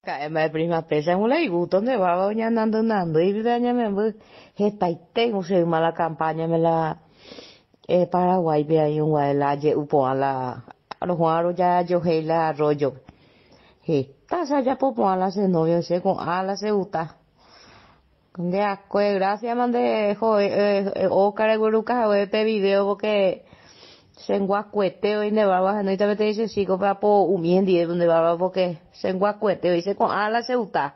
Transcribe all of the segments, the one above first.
Cae prima pesa un lei gusto donde va doña andando y daña me esta y tengo se mala campaña me la Paraguay ve ahí un guayla ye upo a la a los juaros ya yo la arroyo pasa ya popo a la se novio se con a la se uta de acue gracias mande o cara guruca o pe video porque se enguacueteo y ne barba no te dice chico para po umiendi donde barba porque se enguacueteo dice con ala se uta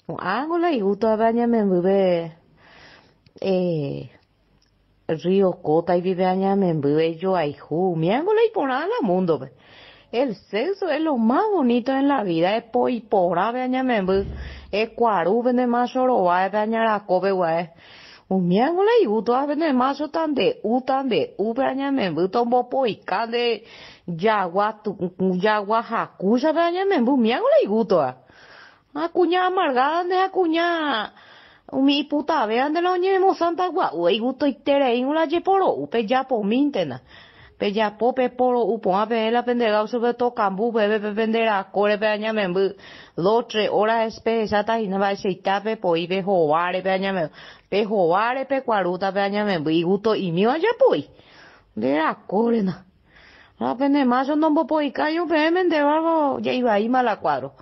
con ángola y gusto baña me mueve río cota y vive aña me mueve yo ay mi ángola y por nada mundo el sexo es lo más bonito en la vida es po y por aña me mueve es cuaru vende más oro va aña la cobe guay miángola y gusto a vender más tan de ubraña me buto bopo y cande yagua jacusa braña me bu miángola y gusto a cuña amargada de a cuña mi puta vean de la oñemo santa gua y gusto y tere y una yeporo upe ya po mintena pe ya po pe poro upo a pe la pendega sobre to cambu bebe pe pendera core pe aña me bu 2-3 horas espesa y no va a aceitar pe po y pe jovare pe aña me pe jovare pe cuaruta pe aña me bu y gusto y mi vaya poi de la core na la pende más no bo poi cayo pe mende barbo ya iba ahí mala cuadro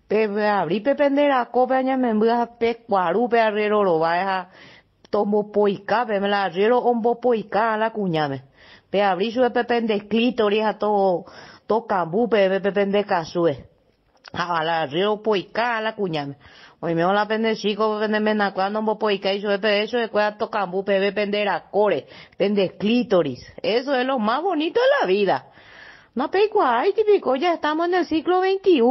pe abrí pe pendera co pe aña me bu pe cuaru pe arrero lo va a tombo poica pe me la arrero ombo poica la cuñame pe abrí su pepende clítoris a to cambu pe pepende casue a la río poica la cuñame hoy me la pende chico pende mena cuando mo poica y su pe eso de cuenta to cambu pe pepende la core pende clítoris eso es lo más bonito de la vida no pe guay típico ya estamos en el siglo XXI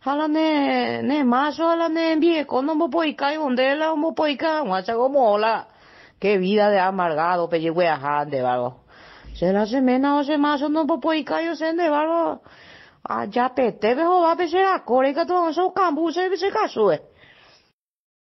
hala ne macho hala ne viejo no mo poica y donde la mo poica guacha como la qué vida de amargado pe llegó a de vago se la semana o se más no puedo ir yo se de barro allá pete vejo va a pesar a core que todo eso cambu se casó